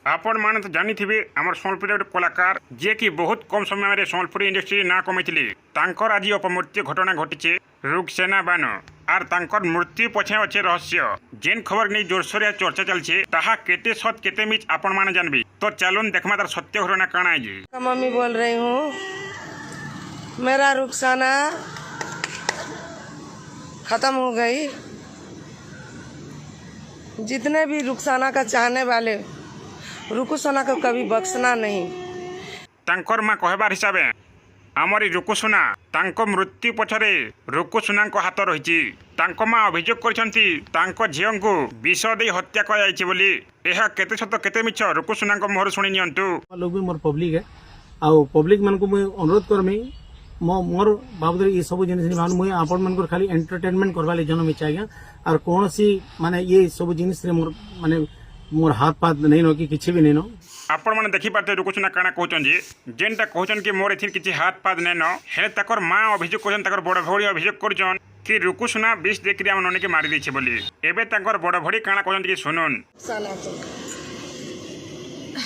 आपण मैंने तो जानी थे आम सम्बलपुर गोटे कलाकार जे कि बहुत कम समय में सम्बलपुर इंडस्ट्री ना कमाई आज अपमृत्यु घटना घटी रुक्सेना बानो आर तांकर मृत्यु पछे अच्छे रहस्य जेन खबर नहीं जोरसोर चर्चा चलছে ताहा केते सत केते मिछ आपण माने जानबी तो चलून देखमा तार सत्य घटना काना है जी। मम्मी बोल रही हूँ मेरा रुखसाना खत्म हो गई। जितने भी रुखसाना का चाहने वाले रुकुसना को कभी बख्शना नहीं। तांकर माँ कहबार हिसाबे आमरी रुकुसुना तांको मृत्यु पछरे रुकुसुना हाथ रही माँ अभियोग करछंती तांको झील को विष दे हत्या कर जाइछि बोली एहा केते सत केते मिछ रुकुसुना मुहर सुनी नियंतु। लोग भी मोर पब्लिक है आ पब्लिक मन को मुझे अनुरोध करमी मोर बाबद ये सब जिन मुझे आपण मन खाली एंटरटेनमेंट करवा जन्म इच्छा आज्ञा और कौन सी माने ये सब जिन मोर माने मोर हाथ पात नहीं नो कि किछि भी नहीं नो। आपण मैंने देखी पार्थे रुकुसुना काना कहछन जे जेनटा कहछन कि मोर एथिन किछि हाथ पात नै न हे तकर मां अभियोग करछन तकर बड़ भौरी अभियोग करछन कि रुकुसुना विष देखि हम नने के मारि दैछि बोली एबे तकर बड़ भौरी काना कहछन कि सुनुन।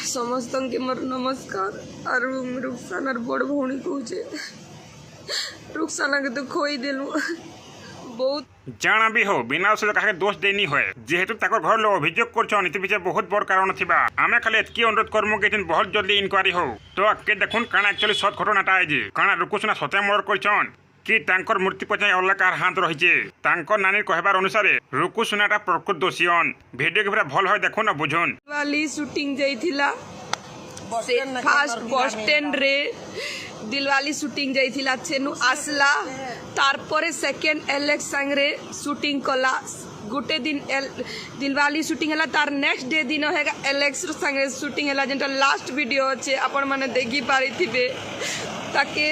समस्त के मोर नमस्कार और रुखसानार बड़ भौणी कहूचे रुखसाना के तो खोई देलु बहुत जाना भी हो बिना उसे कहे दोष देनी है जेहेतु ताकर घर लोग अभियोग करछन इति पीछे बहुत बड़ कारण थिबा आमे खाली एतकी अनुरोध करमु कि बहुत जल्दी इंक्वायरी हो तो आके देखुन काना एक्चुअली सत घटनाटा है जे काना रुकुसुना सते मर्डर करछन कि तांकर मृत्यु पछे अलग कार हाथ रहिছে तांकर नानी कहबार अनुसार रुकुसुनाटा प्रकृत दोषीयन वीडियो के पूरा भल होय देखुन बुझुन। वाली शूटिंग जाइथिला से फास्ट बस स्टैंड रे दिलवाली शूटिंग जाइथिला छेनु आसला तारपरे सेकेंड एलेक्स संगे शूटिंग कला गोटे दिन दिलवाली शूटिंग है तार नेक्स्ट डे दिन है एलेक्स संगे शूटिंग है जेनटा लास्ट वीडियो अच्छे आपण माने देखि पारि थिबे ताके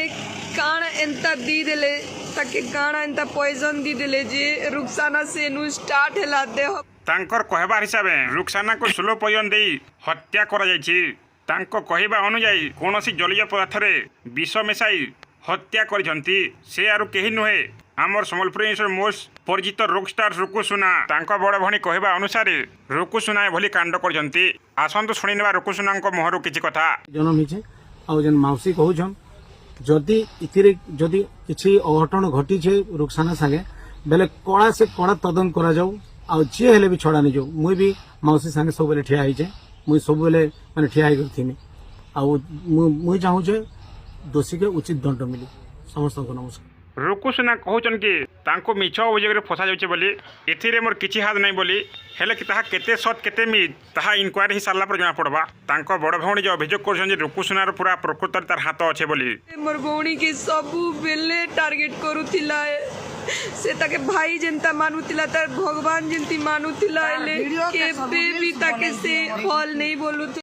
काना एंता दी देले ताके काना एंता पॉइजन दी देले जे रुखसाना से नु स्टार्ट हैला देह तांकर कहबार हिसाबे रुखसाना को स्लो पॉइजन देई हत्या करा जायछि तांको कहबा अनुसार कोनोसी जलीय पदार्थ रे विष मिसाई हत्या करिसंती से आरु केही नुहे आमर सम्बलपुर मोस्ट परिचित रॉक स्टार रुकुसुना तांको बड़ भणी कहबा अनुसार रुकुसुना भली कांड करिसंती आसंतु सुनि नेबा रुकुसुना मुहरु किछि कथा जन्म हिचे आ जन माउसी कहउछन जदि इतिरे जदि किछि अघटन घटी छे रुखसाना संगे बेले कड़ा से कड़ा तदन करा जाऊ आ जे हेले भी छड़ा नै जाऊ मुई भी माउसी संगे सब बेले ठिया हिचे मुई सब बेले माने ठिया ही करथिनी आ मुई चाहू छे दोषी के उचित दंड मिली। समस्त को नमस्कार। रुकुसुना कहउछन कि तांको मिछ अभियोग फसा जाउछे बोली एथिरे मोर किछि हाथ नै बोली हेले कि ताहा केते सत केते मिथ ताहा इंक्वायरी ही सारला पर जना पड़बा तांको बड़ भौणी जो अभियोग करछन जे रुकुसुनार पूरा प्रकृत तार हाथ अच्छे बोली मोर भौणी के सबु बेले टार्गेट करूथिला से ताके भाई जनता मानुथिला तार भगवान जंती मानुथिला एले के भी ताके से हॉल नहीं बोलु।